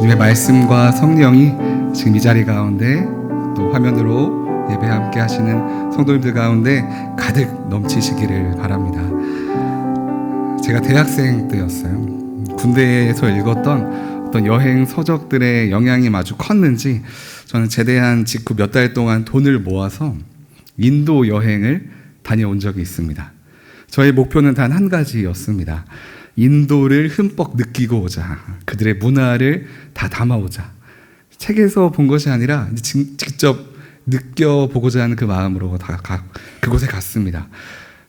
주님의 말씀과 성령이 지금 이 자리 가운데 또 화면으로 예배 함께 하시는 성도님들 가운데 가득 넘치시기를 바랍니다. 제가 대학생 때였어요. 군대에서 읽었던 어떤 여행 서적들의 영향이 아주 컸는지 저는 제대한 직후 몇 달 동안 돈을 모아서 인도 여행을 다녀온 적이 있습니다. 저의 목표는 단 한 가지였습니다. 인도를 흠뻑 느끼고 오자. 그들의 문화를 다 담아오자. 책에서 본 것이 아니라 직접 느껴보고자 하는 그 마음으로 그곳에 갔습니다.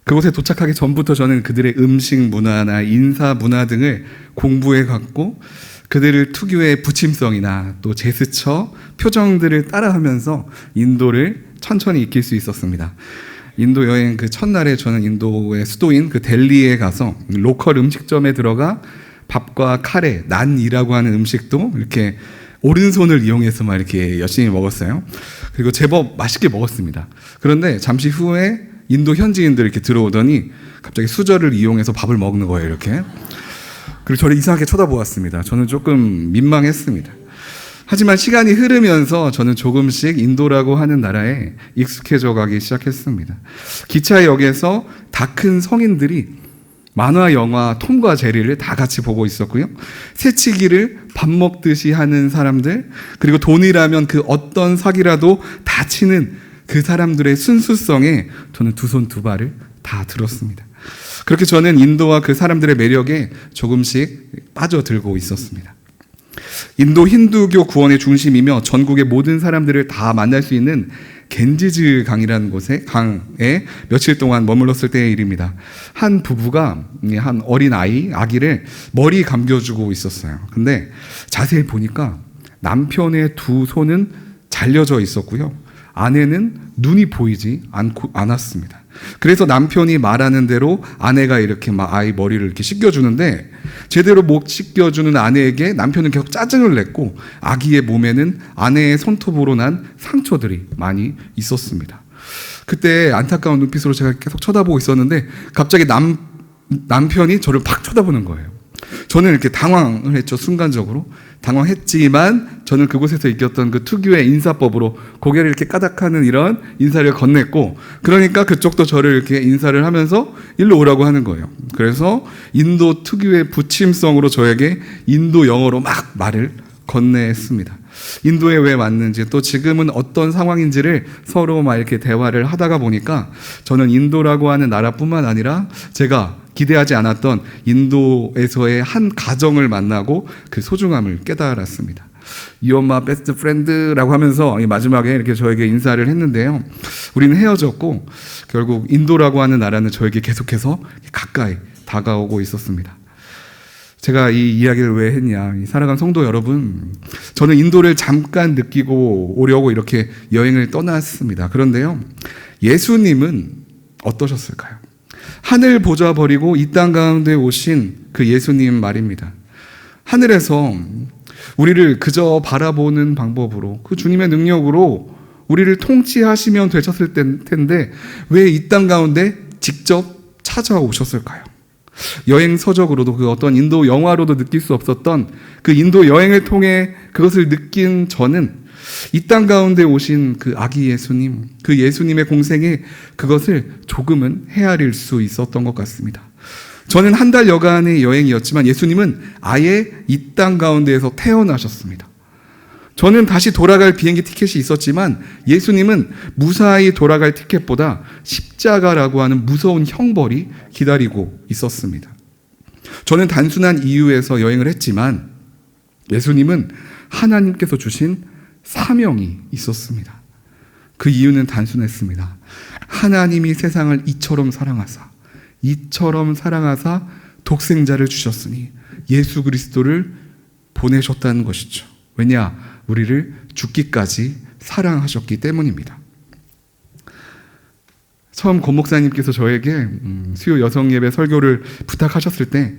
그곳에 도착하기 전부터 저는 그들의 음식 문화나 인사 문화 등을 공부해 갔고 그들의 특유의 부침성이나 또 제스처, 표정들을 따라하면서 인도를 천천히 익힐 수 있었습니다. 인도 여행 그 첫날에 저는 인도의 수도인 그 델리에 가서 로컬 음식점에 들어가 밥과 카레, 난이라고 하는 음식도 이렇게 오른손을 이용해서 막 이렇게 열심히 먹었어요. 그리고 제법 맛있게 먹었습니다. 그런데 잠시 후에 인도 현지인들이 이렇게 들어오더니 갑자기 수저를 이용해서 밥을 먹는 거예요, 이렇게. 그리고 저를 이상하게 쳐다보았습니다. 저는 조금 민망했습니다. 하지만 시간이 흐르면서 저는 조금씩 인도라고 하는 나라에 익숙해져 가기 시작했습니다. 기차역에서 다 큰 성인들이 만화 영화 톰과 제리를 다 같이 보고 있었고요. 새치기를 밥 먹듯이 하는 사람들, 그리고 돈이라면 그 어떤 사기라도 다 치는 그 사람들의 순수성에 저는 두 손 두 발을 다 들었습니다. 그렇게 저는 인도와 그 사람들의 매력에 조금씩 빠져들고 있었습니다. 인도 힌두교 구원의 중심이며 전국의 모든 사람들을 다 만날 수 있는 겐지즈 강이라는 강에 며칠 동안 머물렀을 때의 일입니다. 한 부부가 한 어린 아기를 머리 감겨주고 있었어요. 근데 자세히 보니까 남편의 두 손은 잘려져 있었고요. 아내는 눈이 보이지 않았습니다. 그래서 남편이 말하는 대로 아내가 이렇게 막 아이 머리를 이렇게 씻겨주는데 제대로 못 씻겨주는 아내에게 남편은 계속 짜증을 냈고 아기의 몸에는 아내의 손톱으로 난 상처들이 많이 있었습니다. 그때 안타까운 눈빛으로 제가 계속 쳐다보고 있었는데 갑자기 남편이 저를 팍 쳐다보는 거예요. 저는 이렇게 당황을 했죠. 순간적으로 당황했지만 저는 그곳에서 익혔던 그 특유의 인사법으로 고개를 이렇게 까닥하는 이런 인사를 건넸고, 그러니까 그쪽도 저를 이렇게 인사를 하면서 일로 오라고 하는 거예요. 그래서 인도 특유의 부침성으로 저에게 인도 영어로 막 말을 건넸습니다. 인도에 왜 왔는지 또 지금은 어떤 상황인지를 서로 막 이렇게 대화를 하다가 보니까 저는 인도라고 하는 나라뿐만 아니라 제가 기대하지 않았던 인도에서의 한 가정을 만나고 그 소중함을 깨달았습니다. You are my best friend라고 하면서 마지막에 이렇게 저에게 인사를 했는데요. 우리는 헤어졌고 결국 인도라고 하는 나라는 저에게 계속해서 가까이 다가오고 있었습니다. 제가 이 이야기를 왜 했냐, 사랑하는 성도 여러분, 저는 인도를 잠깐 느끼고 오려고 이렇게 여행을 떠났습니다. 그런데요, 예수님은 어떠셨을까요? 하늘 보좌 버리고 이 땅 가운데 오신 그 예수님 말입니다. 하늘에서 우리를 그저 바라보는 방법으로 그 주님의 능력으로 우리를 통치하시면 되셨을 텐데 왜 이 땅 가운데 직접 찾아오셨을까요? 여행 서적으로도 그 어떤 인도 영화로도 느낄 수 없었던 그 인도 여행을 통해 그것을 느낀 저는 이 땅 가운데 오신 그 아기 예수님, 그 예수님의 공생에 그것을 조금은 헤아릴 수 있었던 것 같습니다. 저는 한 달 여간의 여행이었지만 예수님은 아예 이 땅 가운데에서 태어나셨습니다. 저는 다시 돌아갈 비행기 티켓이 있었지만 예수님은 무사히 돌아갈 티켓보다 십자가라고 하는 무서운 형벌이 기다리고 있었습니다. 저는 단순한 이유에서 여행을 했지만 예수님은 하나님께서 주신 사명이 있었습니다. 그 이유는 단순했습니다. 하나님이 세상을 이처럼 사랑하사 독생자를 주셨으니 예수 그리스도를 보내셨다는 것이죠. 왜냐? 우리를 죽기까지 사랑하셨기 때문입니다. 처음 권 목사님께서 저에게 수요 여성 예배 설교를 부탁하셨을 때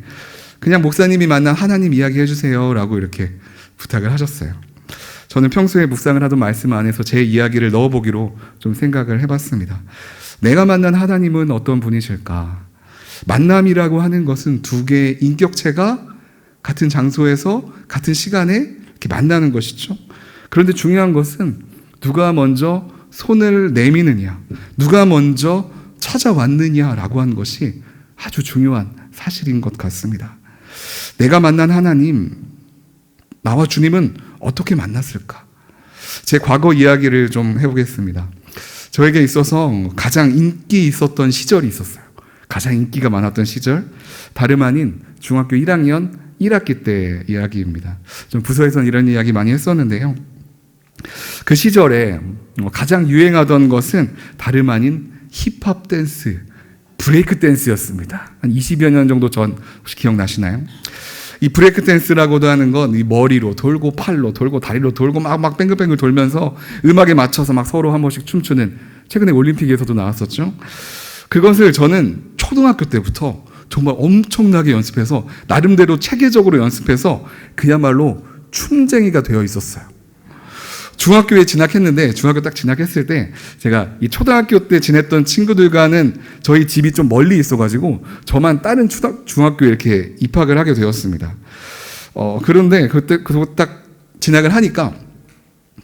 그냥 목사님이 만난 하나님 이야기 해주세요 라고 이렇게 부탁을 하셨어요. 저는 평소에 묵상을 하던 말씀 안에서 제 이야기를 넣어보기로 좀 생각을 해봤습니다. 내가 만난 하나님은 어떤 분이실까? 만남이라고 하는 것은 두 개의 인격체가 같은 장소에서 같은 시간에 이렇게 만나는 것이죠. 그런데 중요한 것은 누가 먼저 손을 내미느냐, 누가 먼저 찾아왔느냐라고 하는 것이 아주 중요한 사실인 것 같습니다. 내가 만난 하나님, 나와 주님은 어떻게 만났을까? 제 과거 이야기를 좀 해보겠습니다. 저에게 있어서 가장 인기 있었던 시절이 있었어요. 가장 인기가 많았던 시절, 다름 아닌 중학교 1학년 1학기 때 이야기입니다. 좀 부서에서는 이런 이야기 많이 했었는데요. 그 시절에 가장 유행하던 것은 다름 아닌 힙합 댄스, 브레이크 댄스였습니다. 한 20여 년 정도 전, 혹시 기억나시나요? 이 브레이크 댄스라고도 하는 건 이 머리로 돌고 팔로 돌고 다리로 돌고 막 뱅글뱅글 돌면서 음악에 맞춰서 막 서로 한 번씩 춤추는, 최근에 올림픽에서도 나왔었죠. 그것을 저는 초등학교 때부터 정말 엄청나게 연습해서 나름대로 체계적으로 연습해서 그야말로 춤쟁이가 되어 있었어요. 중학교에 진학했는데, 중학교 딱 진학했을 때 제가 이 초등학교 때 지냈던 친구들과는 저희 집이 좀 멀리 있어가지고 저만 다른 중학교에 이렇게 입학을 하게 되었습니다. 그런데 그때 딱 진학을 하니까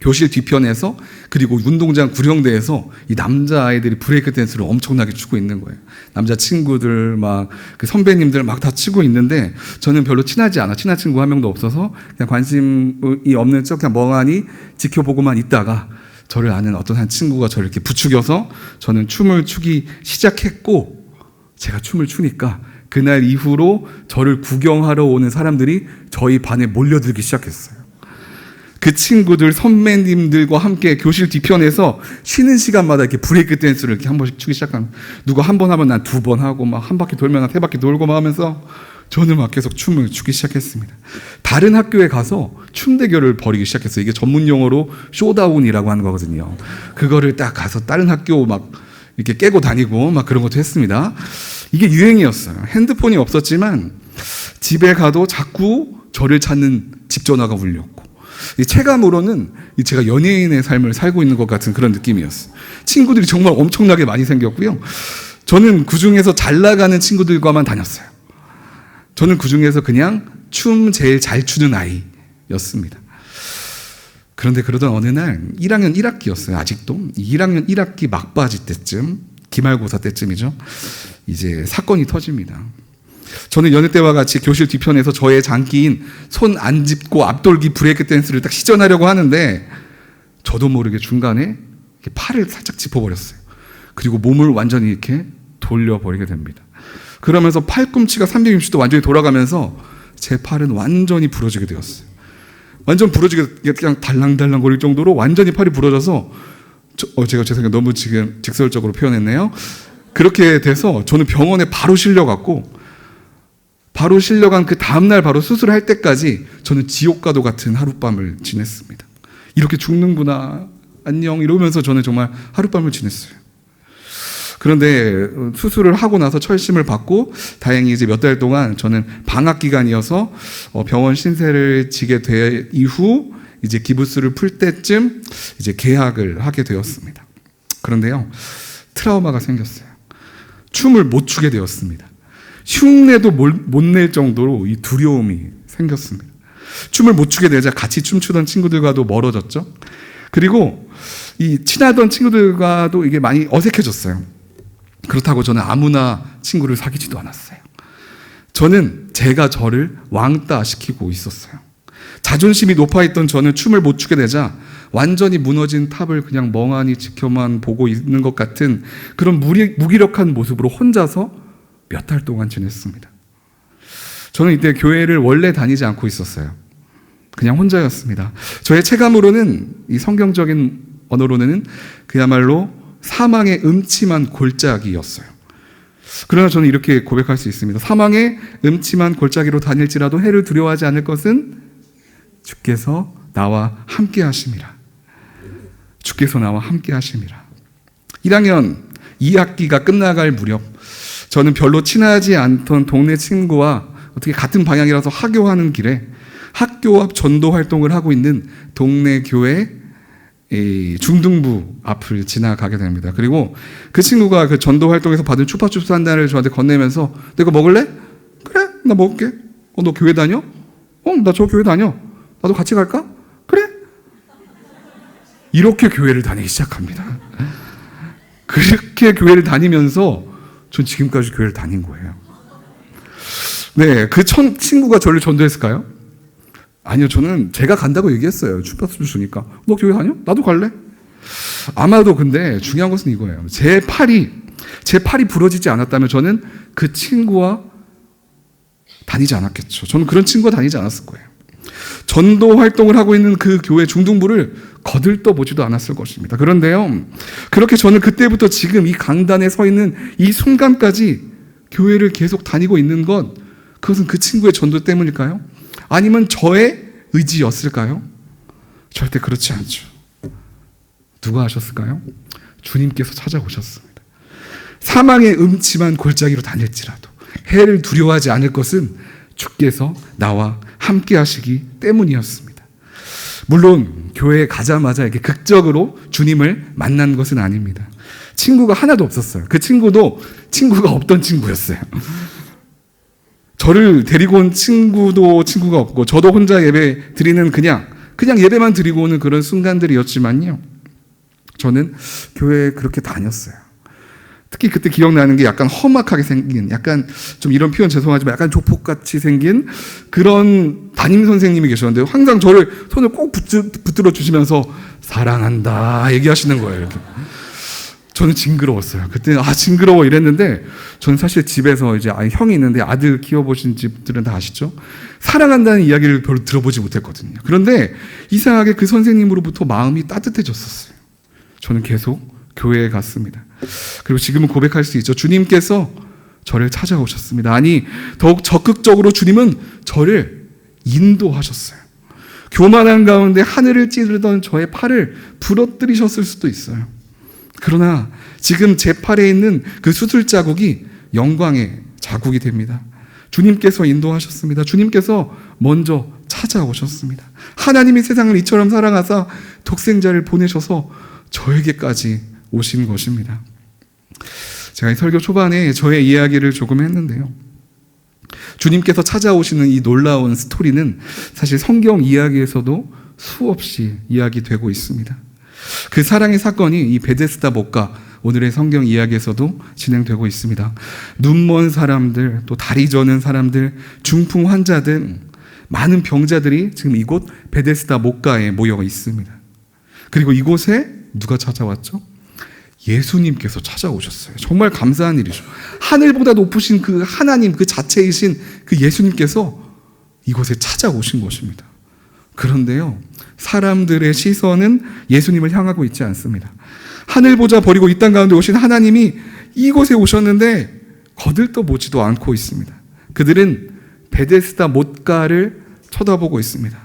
교실 뒤편에서, 그리고 운동장 구령대에서 이 남자아이들이 브레이크 댄스를 엄청나게 추고 있는 거예요. 남자 친구들 막 그 선배님들 막 다 치고 있는데 저는 별로 친한 친구 한 명도 없어서 그냥 관심이 없는 척 그냥 멍하니 지켜보고만 있다가 저를 아는 어떤 한 친구가 저를 이렇게 부추겨서 저는 춤을 추기 시작했고, 제가 춤을 추니까 그날 이후로 저를 구경하러 오는 사람들이 저희 반에 몰려들기 시작했어요. 그 친구들, 선배님들과 함께 교실 뒤편에서 쉬는 시간마다 이렇게 브레이크 댄스를 이렇게 한 번씩 추기 시작합니다. 누가 한 번 하면 난 2번 하고, 막 한 바퀴 돌면 난 3바퀴 돌고 막 하면서 저는 막 계속 춤을 추기 시작했습니다. 다른 학교에 가서 춤 대결을 벌이기 시작했어요. 이게 전문 용어로 쇼다운이라고 하는 거거든요. 그거를 딱 가서 다른 학교 막 이렇게 깨고 다니고 막 그런 것도 했습니다. 이게 유행이었어요. 핸드폰이 없었지만 집에 가도 자꾸 저를 찾는 집 전화가 울렸고, 이 체감으로는 제가 연예인의 삶을 살고 있는 것 같은 그런 느낌이었어요. 친구들이 정말 엄청나게 많이 생겼고요. 저는 그중에서 잘 나가는 친구들과만 다녔어요. 저는 그중에서 그냥 춤 제일 잘 추는 아이였습니다. 그런데 그러던 어느 날 1학년 1학기였어요. 아직도 1학년 1학기 막바지 때쯤, 기말고사 때쯤이죠. 이제 사건이 터집니다. 저는 여느 때와 같이 교실 뒤편에서 저의 장기인 손 안 짚고 앞돌기 브레이크 댄스를 딱 시전하려고 하는데 저도 모르게 중간에 팔을 살짝 짚어버렸어요. 그리고 몸을 완전히 이렇게 돌려버리게 됩니다. 그러면서 팔꿈치가 360도 완전히 돌아가면서 제 팔은 완전히 부러지게 되었어요. 완전 부러지게, 그냥 달랑달랑 거릴 정도로 완전히 팔이 부러져서 제가 죄송해요. 너무 지금 직설적으로 표현했네요. 그렇게 돼서 저는 병원에 바로 실려갔고, 바로 실려간 그 다음날 바로 수술할 때까지 저는 지옥과도 같은 하룻밤을 지냈습니다. 이렇게 죽는구나, 안녕 이러면서 저는 정말 하룻밤을 지냈어요. 그런데 수술을 하고 나서 철심을 받고 다행히 이제 몇 달 동안 저는 방학 기간이어서 병원 신세를 지게 된 이후 이제 기부스를 풀 때쯤 이제 개학을 하게 되었습니다. 그런데요, 트라우마가 생겼어요. 춤을 못 추게 되었습니다. 흉내도 못 낼 정도로 이 두려움이 생겼습니다. 춤을 못 추게 되자 같이 춤추던 친구들과도 멀어졌죠. 그리고 이 친하던 친구들과도 이게 많이 어색해졌어요. 그렇다고 저는 아무나 친구를 사귀지도 않았어요. 저는 제가 저를 왕따 시키고 있었어요. 자존심이 높아있던 저는 춤을 못 추게 되자 완전히 무너진 탑을 그냥 멍하니 지켜만 보고 있는 것 같은 그런 무기력한 모습으로 혼자서 몇 달 동안 지냈습니다. 저는 이때 교회를 원래 다니지 않고 있었어요. 그냥 혼자였습니다. 저의 체감으로는, 이 성경적인 언어로는 그야말로 사망의 음침한 골짜기였어요. 그러나 저는 이렇게 고백할 수 있습니다. 사망의 음침한 골짜기로 다닐지라도 해를 두려워하지 않을 것은 주께서 나와 함께 하심이라. 주께서 나와 함께 하심이라. 1학년 2학기가 끝나갈 무렵, 저는 별로 친하지 않던 동네 친구와 어떻게 같은 방향이라서 하교하는 길에 학교 앞 전도 활동을 하고 있는 동네 교회 중등부 앞을 지나가게 됩니다. 그리고 그 친구가 그 전도 활동에서 받은 추파춥스 한 단을 저한테 건네면서 너 이거 먹을래? 그래, 나 먹을게. 너 교회 다녀? 나 저 교회 다녀. 나도 같이 갈까? 이렇게 교회를 다니기 시작합니다. 그렇게 교회를 다니면서 전 지금까지 교회를 다닌 거예요. 네, 그 친구가 저를 전도했을까요? 아니요, 저는 제가 간다고 얘기했어요. 주파수를 주니까. 너 교회 다녀? 나도 갈래? 아마도 근데 중요한 것은 이거예요. 제 팔이 부러지지 않았다면 저는 그 친구와 다니지 않았겠죠. 저는 그런 친구와 다니지 않았을 거예요. 전도 활동을 하고 있는 그 교회 중등부를 거들떠 보지도 않았을 것입니다. 그런데요, 그렇게 저는 그때부터 지금 이 강단에 서 있는 이 순간까지 교회를 계속 다니고 있는 것, 그것은 그 친구의 전도 때문일까요? 아니면 저의 의지였을까요? 절대 그렇지 않죠. 누가 하셨을까요? 주님께서 찾아오셨습니다. 사망의 음침한 골짜기로 다닐지라도 해를 두려워하지 않을 것은 주께서 나와 함께 하시기 때문이었습니다. 물론 교회에 가자마자 이렇게 극적으로 주님을 만난 것은 아닙니다. 친구가 하나도 없었어요. 그 친구도 친구가 없던 친구였어요. 저를 데리고 온 친구도 친구가 없고, 저도 혼자 예배 드리는 그냥 예배만 드리고 오는 그런 순간들이었지만요, 저는 교회에 그렇게 다녔어요. 특히 그때 기억나는 게 약간 험악하게 생긴, 약간 좀 이런 표현 죄송하지만 약간 조폭같이 생긴 그런 담임 선생님이 계셨는데, 항상 저를 손을 꼭 붙들어 주시면서 사랑한다 얘기하시는 거예요. 이렇게. 저는 징그러웠어요. 그때 징그러워 이랬는데, 저는 사실 집에서 이제 형이 있는데 아들 키워보신 집들은 다 아시죠? 사랑한다는 이야기를 별로 들어보지 못했거든요. 그런데 이상하게 그 선생님으로부터 마음이 따뜻해졌었어요. 저는 계속 교회에 갔습니다. 그리고 지금은 고백할 수 있죠. 주님께서 저를 찾아오셨습니다. 아니, 더욱 적극적으로 주님은 저를 인도하셨어요. 교만한 가운데 하늘을 찌르던 저의 팔을 부러뜨리셨을 수도 있어요. 그러나 지금 제 팔에 있는 그 수술 자국이 영광의 자국이 됩니다. 주님께서 인도하셨습니다. 주님께서 먼저 찾아오셨습니다. 하나님이 세상을 이처럼 사랑하사 독생자를 보내셔서 저에게까지 오신 것입니다. 제가 설교 초반에 저의 이야기를 조금 했는데요, 주님께서 찾아오시는 이 놀라운 스토리는 사실 성경 이야기에서도 수없이 이야기되고 있습니다. 그 사랑의 사건이 이 베데스다 목가, 오늘의 성경 이야기에서도 진행되고 있습니다. 눈먼 사람들, 또 다리 저는 사람들, 중풍 환자 등 많은 병자들이 지금 이곳 베데스다 목가에 모여 있습니다. 그리고 이곳에 누가 찾아왔죠? 예수님께서 찾아오셨어요. 정말 감사한 일이죠. 하늘보다 높으신 그 하나님, 그 자체이신 그 예수님께서 이곳에 찾아오신 것입니다. 그런데요, 사람들의 시선은 예수님을 향하고 있지 않습니다. 하늘 보자 버리고 이 땅 가운데 오신 하나님이 이곳에 오셨는데 거들떠 보지도 않고 있습니다. 그들은 베데스다 못가를 쳐다보고 있습니다.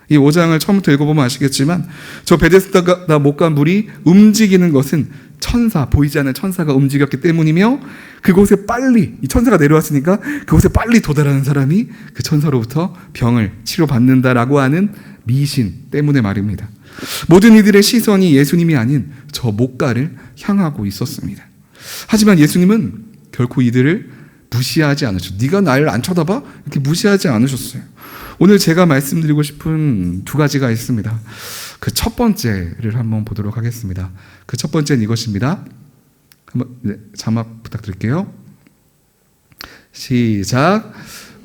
이 5장을 처음부터 읽어보면 아시겠지만, 저 베데스다 못가 물이 움직이는 것은 천사, 보이지 않는 천사가 움직였기 때문이며, 그곳에 빨리, 이 천사가 내려왔으니까 그곳에 빨리 도달하는 사람이 그 천사로부터 병을 치료받는다라고 하는 미신 때문에 말입니다. 모든 이들의 시선이 예수님이 아닌 저 목가를 향하고 있었습니다. 하지만 예수님은 결코 이들을 무시하지 않으셨어요. 네가 나를 안 쳐다봐? 이렇게 무시하지 않으셨어요. 오늘 제가 말씀드리고 싶은 두 가지가 있습니다. 그 첫 번째를 한번 보도록 하겠습니다. 그 첫 번째는 이것입니다. 한번 자막 부탁드릴게요. 시작.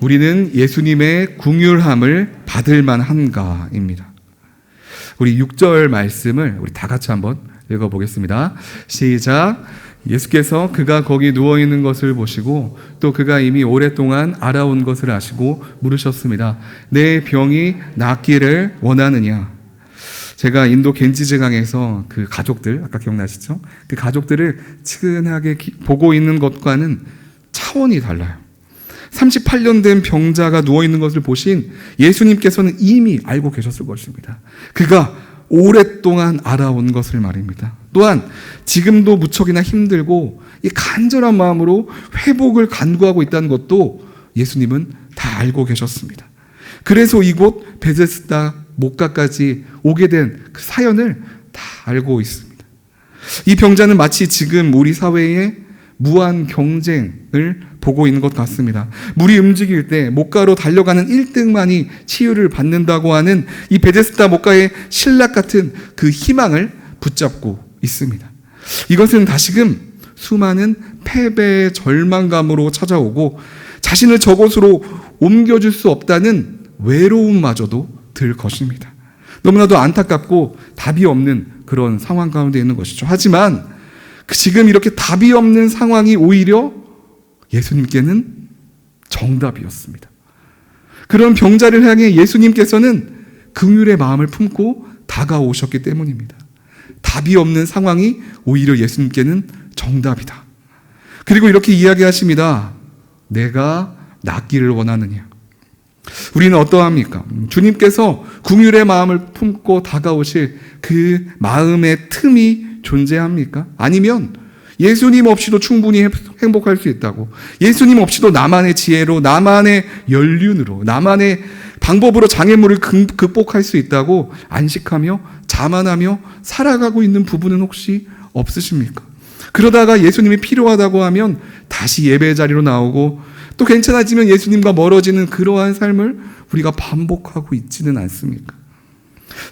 우리는 예수님의 긍휼함을 받을 만한가입니다. 우리 6절 말씀을 우리 다 같이 한번 읽어보겠습니다. 시작. 예수께서 그가 거기 누워있는 것을 보시고 또 그가 이미 오랫동안 알아온 것을 아시고 물으셨습니다. 내 병이 낫기를 원하느냐? 제가 인도 겐지즈 강에서 그 가족들, 아까 기억나시죠? 그 가족들을 측은하게 보고 있는 것과는 차원이 달라요. 38년 된 병자가 누워있는 것을 보신 예수님께서는 이미 알고 계셨을 것입니다. 그가 오랫동안 알아온 것을 말입니다. 또한 지금도 무척이나 힘들고 이 간절한 마음으로 회복을 간구하고 있다는 것도 예수님은 다 알고 계셨습니다. 그래서 이곳 베데스다 목가까지 오게 된 그 사연을 다 알고 있습니다. 이 병자는 마치 지금 우리 사회의 무한 경쟁을 보고 있는 것 같습니다. 물이 움직일 때 목가로 달려가는 1등만이 치유를 받는다고 하는 이 베데스다 목가의 신락 같은 그 희망을 붙잡고 있습니다. 이것은 다시금 수많은 패배의 절망감으로 찾아오고 자신을 저곳으로 옮겨줄 수 없다는 외로움마저도 들 것입니다. 너무나도 안타깝고 답이 없는 그런 상황 가운데 있는 것이죠. 하지만 지금 이렇게 답이 없는 상황이 오히려 예수님께는 정답이었습니다. 그런 병자를 향해 예수님께서는 긍휼의 마음을 품고 다가오셨기 때문입니다. 답이 없는 상황이 오히려 예수님께는 정답이다. 그리고 이렇게 이야기하십니다. 내가 낫기를 원하느냐. 우리는 어떠합니까? 주님께서 긍휼의 마음을 품고 다가오실 그 마음의 틈이 존재합니까? 아니면 예수님 없이도 충분히 행복할 수 있다고, 예수님 없이도 나만의 지혜로, 나만의 연륜으로, 나만의 방법으로 장애물을 극복할 수 있다고 안식하며 자만하며 살아가고 있는 부분은 혹시 없으십니까? 그러다가 예수님이 필요하다고 하면 다시 예배 자리로 나오고 또 괜찮아지면 예수님과 멀어지는 그러한 삶을 우리가 반복하고 있지는 않습니까?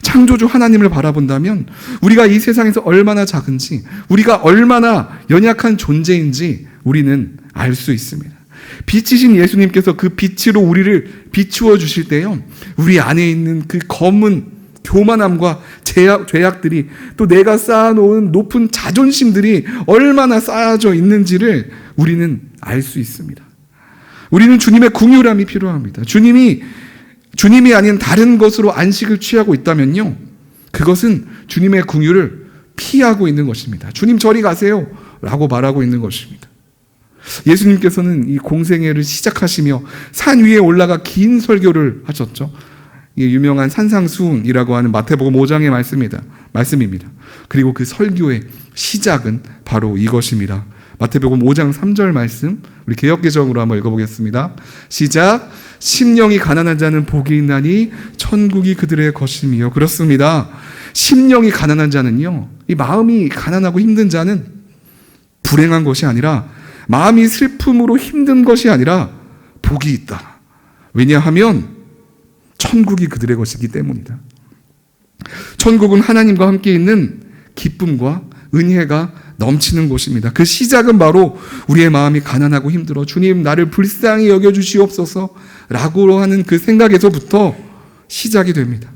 창조주 하나님을 바라본다면 우리가 이 세상에서 얼마나 작은지, 우리가 얼마나 연약한 존재인지 우리는 알 수 있습니다. 빛이신 예수님께서 그 빛으로 우리를 비추어 주실 때요, 우리 안에 있는 그 검은 교만함과 죄악들이, 또 내가 쌓아놓은 높은 자존심들이 얼마나 쌓여져 있는지를 우리는 알 수 있습니다. 우리는 주님의 긍휼함이 필요합니다. 주님이 아닌 다른 것으로 안식을 취하고 있다면요, 그것은 주님의 긍휼을 피하고 있는 것입니다. 주님 저리 가세요 라고 말하고 있는 것입니다. 예수님께서는 이 공생애를 시작하시며 산 위에 올라가 긴 설교를 하셨죠. 이게 유명한 산상수훈이라고 하는 마태복음 5장의 말씀입니다. 그리고 그 설교의 시작은 바로 이것입니다. 마태복음 5장 3절 말씀, 우리 개역개정으로 한번 읽어보겠습니다. 시작. 심령이 가난한 자는 복이 있나니 천국이 그들의 것이며. 그렇습니다. 심령이 가난한 자는요, 이 마음이 가난하고 힘든 자는 불행한 것이 아니라, 마음이 슬픔으로 힘든 것이 아니라 복이 있다. 왜냐하면 천국이 그들의 것이기 때문이다. 천국은 하나님과 함께 있는 기쁨과 은혜가 넘치는 곳입니다. 그 시작은 바로 우리의 마음이 가난하고 힘들어 주님 나를 불쌍히 여겨주시옵소서 라고 하는 그 생각에서부터 시작이 됩니다.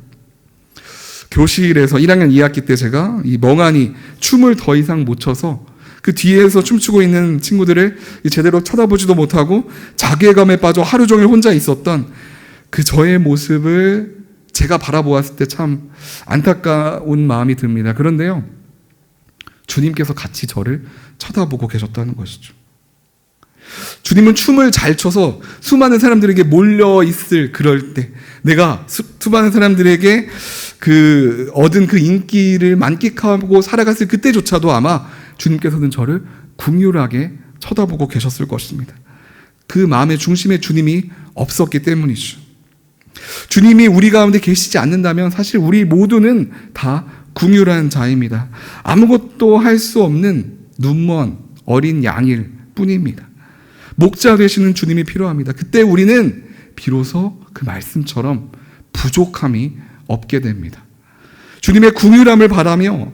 교실에서 1학년 2학기 때 제가 이 멍하니 춤을 더 이상 못 춰서 그 뒤에서 춤추고 있는 친구들을 제대로 쳐다보지도 못하고 자괴감에 빠져 하루 종일 혼자 있었던 그 저의 모습을 제가 바라보았을 때 참 안타까운 마음이 듭니다. 그런데요, 주님께서 같이 저를 쳐다보고 계셨다는 것이죠. 주님은 춤을 잘 춰서 수많은 사람들에게 몰려 있을 그럴 때, 내가 수많은 사람들에게 얻은 그 인기를 만끽하고 살아갔을 그때조차도 아마 주님께서는 저를 긍휼하게 쳐다보고 계셨을 것입니다. 그 마음의 중심에 주님이 없었기 때문이죠. 주님이 우리 가운데 계시지 않는다면 사실 우리 모두는 다 긍휼한 자입니다. 아무것도 할 수 없는 눈먼 어린 양일 뿐입니다. 목자 되시는 주님이 필요합니다. 그때 우리는 비로소 그 말씀처럼 부족함이 없게 됩니다. 주님의 긍휼함을 바라며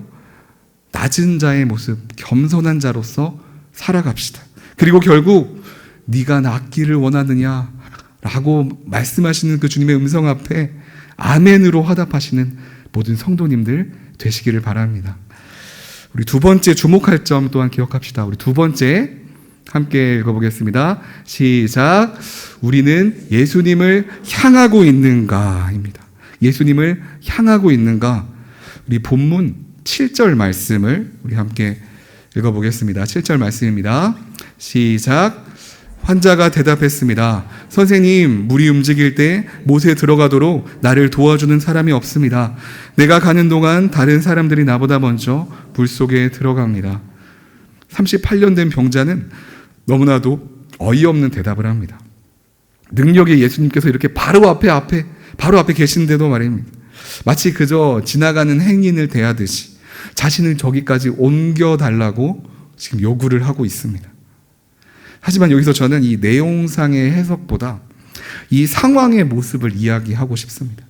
낮은 자의 모습, 겸손한 자로서 살아갑시다. 그리고 결국 네가 낫기를 원하느냐 라고 말씀하시는 그 주님의 음성 앞에 아멘으로 화답하시는 모든 성도님들 되시기를 바랍니다. 우리 두 번째 주목할 점 또한 기억합시다. 우리 두 번째 함께 읽어보겠습니다. 시작. 우리는 예수님을 향하고 있는가입니다. 예수님을 향하고 있는가. 우리 본문 7절 말씀을 우리 함께 읽어보겠습니다. 7절 말씀입니다. 시작. 환자가 대답했습니다. 선생님, 물이 움직일 때 못에 들어가도록 나를 도와주는 사람이 없습니다. 내가 가는 동안 다른 사람들이 나보다 먼저 물속에 들어갑니다. 38년 된 병자는 너무나도 어이없는 대답을 합니다. 능력의 예수님께서 이렇게 바로 앞에 계신데도 말입니다. 마치 그저 지나가는 행인을 대하듯이 자신을 저기까지 옮겨달라고 지금 요구를 하고 있습니다. 하지만 여기서 저는 이 내용상의 해석보다 이 상황의 모습을 이야기하고 싶습니다.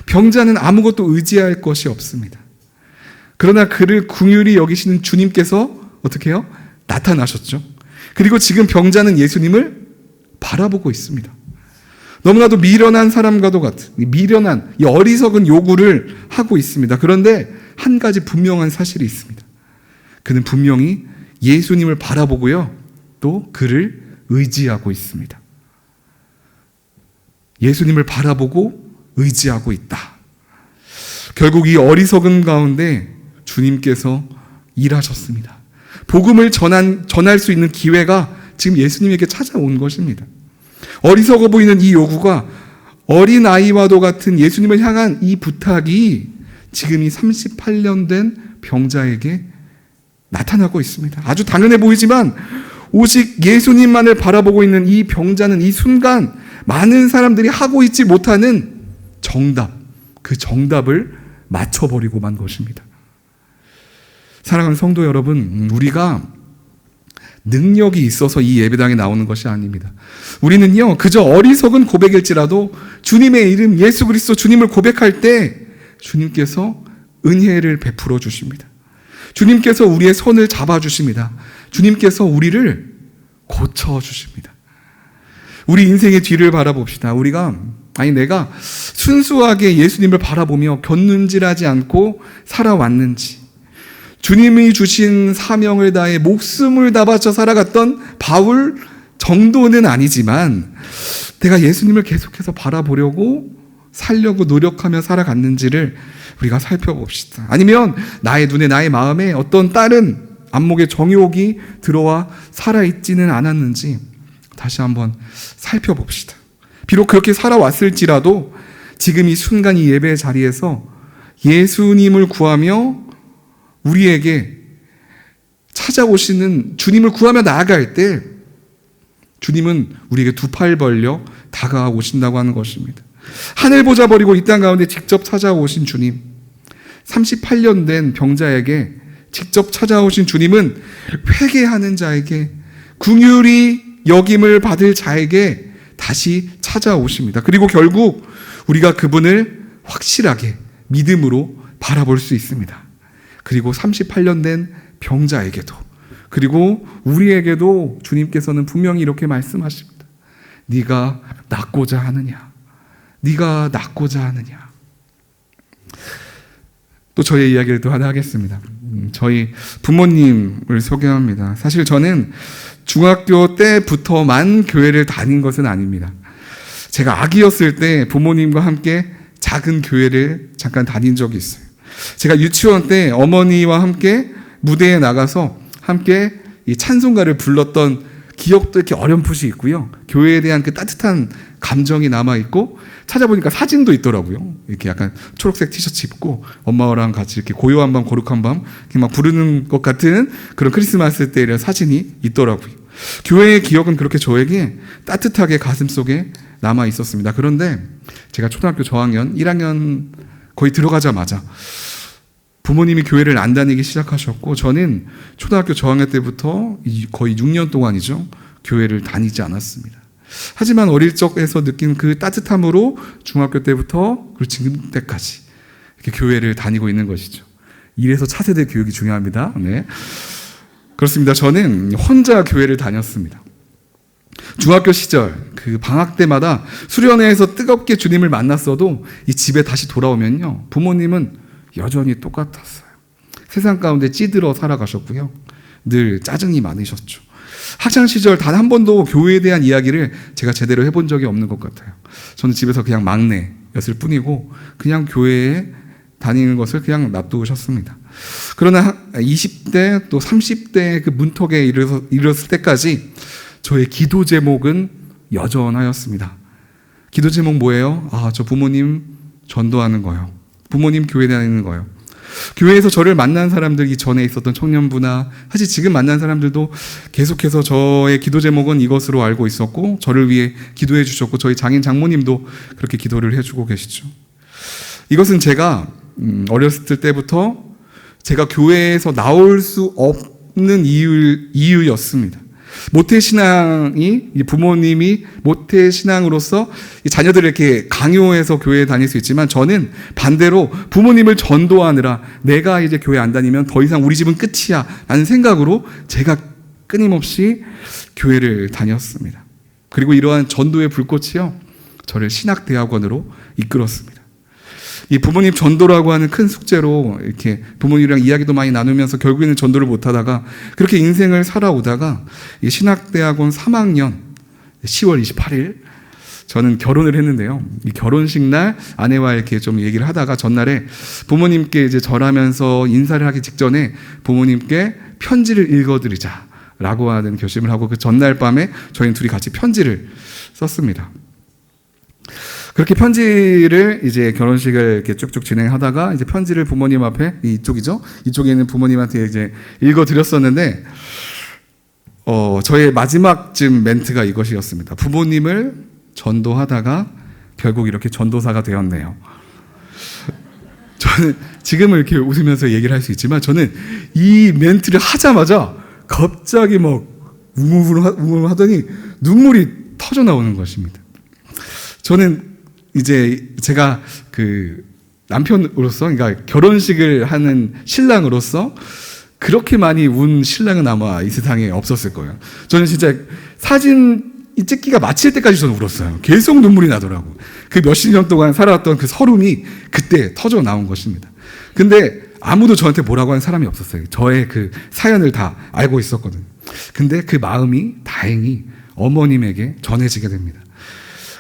병자는 아무것도 의지할 것이 없습니다. 그러나 그를 긍휼히 여기시는 주님께서 어떻게 해요? 나타나셨죠. 그리고 지금 병자는 예수님을 바라보고 있습니다. 너무나도 미련한 사람과도 같은 미련한 이 어리석은 요구를 하고 있습니다. 그런데 한 가지 분명한 사실이 있습니다. 그는 분명히 예수님을 바라보고요, 또 그를 의지하고 있습니다. 예수님을 바라보고 의지하고 있다. 결국 이 어리석은 가운데 주님께서 일하셨습니다. 복음을 전할 수 있는 기회가 지금 예수님에게 찾아온 것입니다. 어리석어 보이는 이 요구가 어린아이와도 같은 예수님을 향한 이 부탁이 지금 이 38년 된 병자에게 나타나고 있습니다. 아주 당연해 보이지만 오직 예수님만을 바라보고 있는 이 병자는 이 순간 많은 사람들이 하고 있지 못하는 그 정답을 맞춰버리고 만 것입니다. 사랑하는 성도 여러분, 우리가 능력이 있어서 이 예배당에 나오는 것이 아닙니다. 우리는요, 그저 어리석은 고백일지라도 주님의 이름 예수 그리스도 주님을 고백할 때 주님께서 은혜를 베풀어 주십니다. 주님께서 우리의 손을 잡아 주십니다. 주님께서 우리를 고쳐 주십니다. 우리 인생의 뒤를 바라봅시다. 내가 순수하게 예수님을 바라보며 곁눈질하지 않고 살아왔는지, 주님이 주신 사명을 다해 목숨을 다 바쳐 살아갔던 바울 정도는 아니지만 내가 예수님을 계속해서 바라보려고 살려고 노력하며 살아갔는지를 우리가 살펴봅시다. 아니면 나의 눈에 나의 마음에 어떤 다른 안목의 정욕이 들어와 살아있지는 않았는지 다시 한번 살펴봅시다. 비록 그렇게 살아왔을지라도 지금 이 순간 이 예배 자리에서 예수님을 구하며 우리에게 찾아오시는 주님을 구하며 나아갈 때 주님은 우리에게 두 팔 벌려 다가오신다고 하는 것입니다. 하늘 보자 버리고 이 땅 가운데 직접 찾아오신 주님, 38년 된 병자에게 직접 찾아오신 주님은 회개하는 자에게, 긍휼히 여김을 받을 자에게 다시 찾아오십니다. 그리고 결국 우리가 그분을 확실하게 믿음으로 바라볼 수 있습니다. 그리고 38년 된 병자에게도, 그리고 우리에게도 주님께서는 분명히 이렇게 말씀하십니다. 네가 낫고자 하느냐? 네가 낫고자 하느냐? 또 저의 이야기를 또 하나 하겠습니다. 저희 부모님을 소개합니다. 사실 저는 중학교 때부터만 교회를 다닌 것은 아닙니다. 제가 아기였을 때 부모님과 함께 작은 교회를 잠깐 다닌 적이 있어요. 제가 유치원 때 어머니와 함께 무대에 나가서 함께 이 찬송가를 불렀던 기억도 이렇게 어렴풋이 있고요. 교회에 대한 그 따뜻한 감정이 남아있고, 찾아보니까 사진도 있더라고요. 이렇게 약간 초록색 티셔츠 입고 엄마랑 같이 이렇게 고요한 밤 거룩한 밤 이렇게 막 부르는 것 같은 그런 크리스마스 때 이런 사진이 있더라고요. 교회의 기억은 그렇게 저에게 따뜻하게 가슴속에 남아 있었습니다. 그런데 제가 초등학교 저학년 1학년 거의 들어가자마자 부모님이 교회를 안 다니기 시작하셨고, 저는 초등학교 저학년 때부터 거의 6년 동안이죠, 교회를 다니지 않았습니다. 하지만 어릴 적에서 느낀 그 따뜻함으로 중학교 때부터 그리고 지금 때까지 이렇게 교회를 다니고 있는 것이죠. 이래서 차세대 교육이 중요합니다. 네. 그렇습니다. 저는 혼자 교회를 다녔습니다. 중학교 시절 그 방학 때마다 수련회에서 뜨겁게 주님을 만났어도 이 집에 다시 돌아오면요, 부모님은 여전히 똑같았어요. 세상 가운데 찌들어 살아가셨고요, 늘 짜증이 많으셨죠. 학창 시절 단 한 번도 교회에 대한 이야기를 제가 제대로 해본 적이 없는 것 같아요. 저는 집에서 그냥 막내였을 뿐이고 그냥 교회에 다니는 것을 그냥 놔두셨습니다. 그러나 20대 또 30대 그 문턱에 이르렀을 때까지 저의 기도 제목은 여전하였습니다. 기도 제목 뭐예요? 저 부모님 전도하는 거요. 부모님 교회 다니는 거요. 교회에서 저를 만난 사람들, 이 전에 있었던 청년부나 사실 지금 만난 사람들도 계속해서 저의 기도 제목은 이것으로 알고 있었고, 저를 위해 기도해 주셨고, 저희 장인 장모님도 그렇게 기도를 해주고 계시죠. 이것은 제가 어렸을 때부터 제가 교회에서 나올 수 없는 이유였습니다. 모태신앙이 부모님이 모태신앙으로서 자녀들을 이렇게 강요해서 교회에 다닐 수 있지만 저는 반대로 부모님을 전도하느라 내가 이제 교회 안 다니면 더 이상 우리 집은 끝이야 라는 생각으로 제가 끊임없이 교회를 다녔습니다. 그리고 이러한 전도의 불꽃이요 저를 신학대학원으로 이끌었습니다. 이 부모님 전도라고 하는 큰 숙제로 이렇게 부모님이랑 이야기도 많이 나누면서 결국에는 전도를 못하다가 그렇게 인생을 살아오다가 이 신학대학원 3학년 10월 28일 저는 결혼을 했는데요. 이 결혼식 날 아내와 이렇게 좀 얘기를 하다가 전날에 부모님께 이제 절하면서 인사를 하기 직전에 부모님께 편지를 읽어드리자라고 하는 결심을 하고 그 전날 밤에 저희는 둘이 같이 편지를 썼습니다. 그렇게 편지를 이제 결혼식을 이렇게 쭉쭉 진행하다가 이제 편지를 부모님 앞에 이쪽이죠. 이쪽에 있는 부모님한테 이제 읽어드렸었는데, 저의 마지막쯤 멘트가 이것이었습니다. 부모님을 전도하다가 결국 이렇게 전도사가 되었네요. 저는 지금은 이렇게 웃으면서 얘기를 할 수 있지만 저는 이 멘트를 하자마자 갑자기 막 웅웅 하더니 눈물이 터져 나오는 것입니다. 저는 이제 제가 그 남편으로서, 그러니까 결혼식을 하는 신랑으로서 그렇게 많이 운 신랑은 아마 이 세상에 없었을 거예요. 저는 진짜 사진 찍기가 마칠 때까지 저는 울었어요. 계속 눈물이 나더라고. 그 몇십 년 동안 살아왔던 그 서름이 그때 터져 나온 것입니다. 근데 아무도 저한테 뭐라고 하는 사람이 없었어요. 저의 그 사연을 다 알고 있었거든요. 근데 그 마음이 다행히 어머님에게 전해지게 됩니다.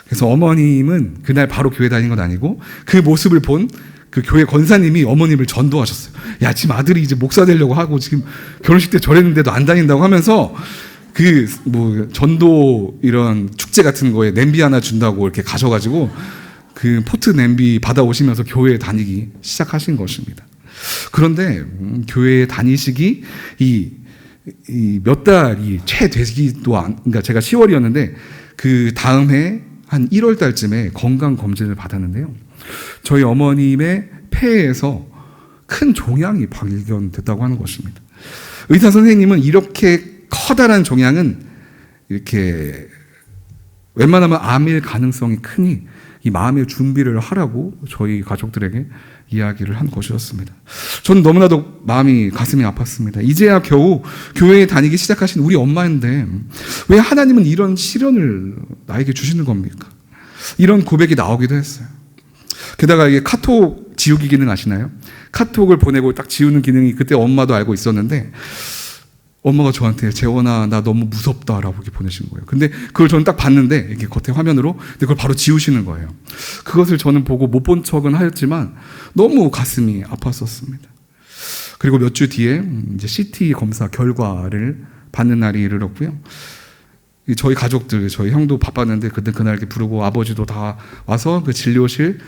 그래서 어머님은 그날 바로 교회 다닌 건 아니고 그 모습을 본 그 교회 권사님이 어머님을 전도하셨어요. 야, 지금 아들이 이제 목사 되려고 하고 지금 결혼식 때 저랬는데도 안 다닌다고 하면서 그 뭐 전도 이런 축제 같은 거에 냄비 하나 준다고 이렇게 가셔가지고 그 포트 냄비 받아오시면서 교회에 다니기 시작하신 것입니다. 그런데 교회에 다니시기 이 몇 달이 채 되기도 안, 그러니까 제가 10월이었는데 그 다음 해 한 1월 달쯤에 건강 검진을 받았는데요. 저희 어머님의 폐에서 큰 종양이 발견됐다고 하는 것입니다. 의사 선생님은 이렇게 커다란 종양은 이렇게 웬만하면 암일 가능성이 크니 이 마음의 준비를 하라고 저희 가족들에게 이야기를 한 것이었습니다. 저는 너무나도 마음이 가슴이 아팠습니다. 이제야 겨우 교회에 다니기 시작하신 우리 엄마인데 왜 하나님은 이런 시련을 나에게 주시는 겁니까? 이런 고백이 나오기도 했어요. 게다가 이게 카톡 지우기 기능 아시나요? 카톡을 보내고 딱 지우는 기능이 그때 엄마도 알고 있었는데 엄마가 저한테 재원아 나 너무 무섭다라고 이렇게 보내신 거예요. 근데 그걸 저는 딱 봤는데 이렇게 겉에 화면으로 근데 그걸 바로 지우시는 거예요. 그것을 저는 보고 못 본 척은 하였지만 너무 가슴이 아팠었습니다. 그리고 몇 주 뒤에 이제 CT 검사 결과를 받는 날이 이르렀고요. 저희 가족들, 저희 형도 바빴는데 그날 이렇게 부르고 아버지도 다 와서 그 진료실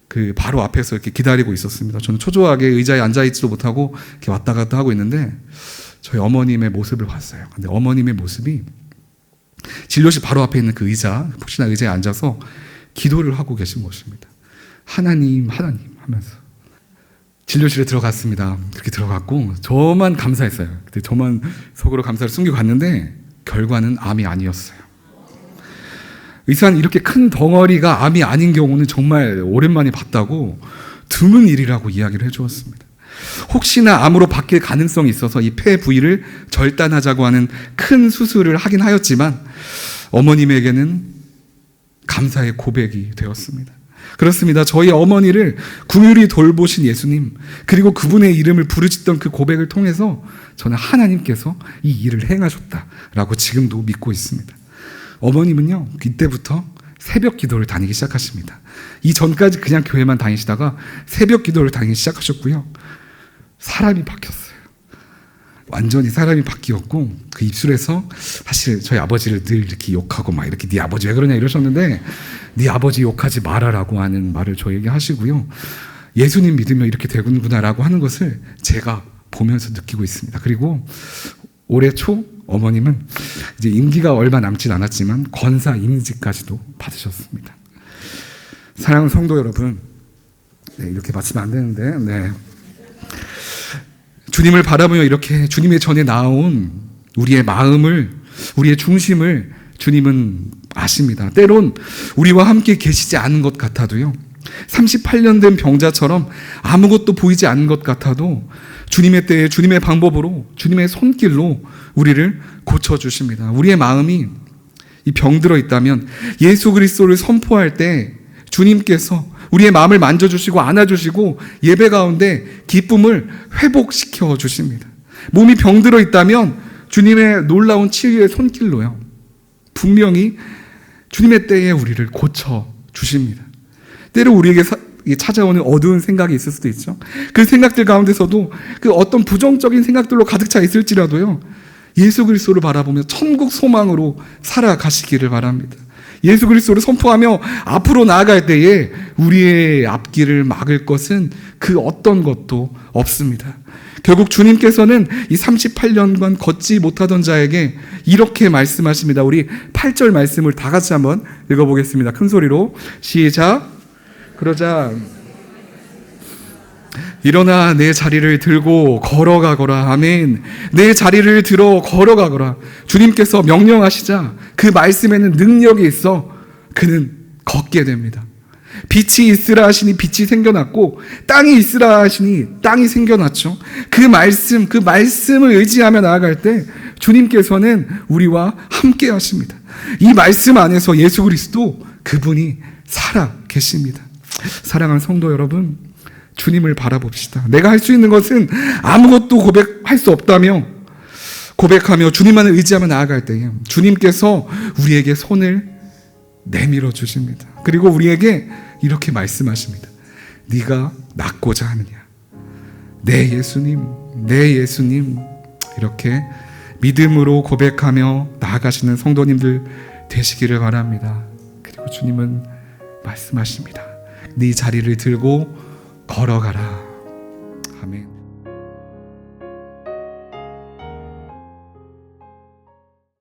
그 바로 앞에서 이렇게 기다리고 있었습니다. 저는 초조하게 의자에 앉아 있지도 못하고 이렇게 왔다 갔다 하고 있는데 저희 어머님의 모습을 봤어요. 근데 어머님의 모습이 진료실 바로 앞에 있는 그 의자, 혹시나 의자에 앉아서 기도를 하고 계신 것입니다. 하나님, 하나님 하면서 진료실에 들어갔습니다. 그렇게 들어갔고 저만 감사했어요. 근데 저만 속으로 감사를 숨기고 갔는데 결과는 암이 아니었어요. 의사는 이렇게 큰 덩어리가 암이 아닌 경우는 정말 오랜만에 봤다고 드문 일이라고 이야기를 해주었습니다. 혹시나 암으로 바뀔 가능성이 있어서 이 폐 부위를 절단하자고 하는 큰 수술을 하긴 하였지만 어머님에게는 감사의 고백이 되었습니다. 그렇습니다. 저희 어머니를 긍휼히 돌보신 예수님 그리고 그분의 이름을 부르짖던 그 고백을 통해서 저는 하나님께서 이 일을 행하셨다라고 지금도 믿고 있습니다. 어머님은요 이때부터 새벽 기도를 다니기 시작하십니다. 이전까지 그냥 교회만 다니시다가 새벽 기도를 다니기 시작하셨고요. 사람이 바뀌었어요. 완전히 사람이 바뀌었고 그 입술에서 사실 저희 아버지를 늘 이렇게 욕하고 막 이렇게 네 아버지 왜 그러냐 이러셨는데 네 아버지 욕하지 마라라고 하는 말을 저에게 하시고요. 예수님 믿으면 이렇게 되는구나라고 하는 것을 제가 보면서 느끼고 있습니다. 그리고 올해 초 어머님은 이제 임기가 얼마 남진 않았지만 권사 임직까지도 받으셨습니다. 사랑하는 성도 여러분, 네, 이렇게 마치면 안 되는데, 네. 주님을 바라보며 이렇게 주님의 전에 나온 우리의 마음을 우리의 중심을 주님은 아십니다. 때론 우리와 함께 계시지 않은 것 같아도요, 38년 된 병자처럼 아무것도 보이지 않는 것 같아도 주님의 때에 주님의 방법으로 주님의 손길로 우리를 고쳐주십니다. 우리의 마음이 이 병들어 있다면 예수 그리스도를 선포할 때 주님께서 우리의 마음을 만져주시고 안아주시고 예배 가운데 기쁨을 회복시켜 주십니다. 몸이 병들어 있다면 주님의 놀라운 치유의 손길로요, 분명히 주님의 때에 우리를 고쳐주십니다. 때로 우리에게 찾아오는 어두운 생각이 있을 수도 있죠. 그 생각들 가운데서도 그 어떤 부정적인 생각들로 가득 차 있을지라도요, 예수 그리스도를 바라보며 천국 소망으로 살아가시기를 바랍니다. 예수 그리스도를 선포하며 앞으로 나아갈 때에 우리의 앞길을 막을 것은 그 어떤 것도 없습니다. 결국 주님께서는 이 38년간 걷지 못하던 자에게 이렇게 말씀하십니다. 우리 8절 말씀을 다 같이 한번 읽어보겠습니다. 큰 소리로 시작. 그러자 일어나 내 자리를 들고 걸어가거라. 아멘. 내 자리를 들어 걸어가거라. 주님께서 명령하시자 그 말씀에는 능력이 있어 그는 걷게 됩니다. 빛이 있으라 하시니 빛이 생겨났고 땅이 있으라 하시니 땅이 생겨났죠. 그 말씀을 의지하며 나아갈 때 주님께서는 우리와 함께 하십니다. 이 말씀 안에서 예수 그리스도 그분이 살아 계십니다. 사랑하는 성도 여러분, 주님을 바라봅시다. 내가 할 수 있는 것은 아무것도 고백할 수 없다며 고백하며 주님만을 의지하며 나아갈 때에 주님께서 우리에게 손을 내밀어 주십니다. 그리고 우리에게 이렇게 말씀하십니다. 네가 낫고자 하느냐? 네 예수님, 네 예수님. 이렇게 믿음으로 고백하며 나아가시는 성도님들 되시기를 바랍니다. 그리고 주님은 말씀하십니다. 네 자리를 들고 걸어가라. 아멘.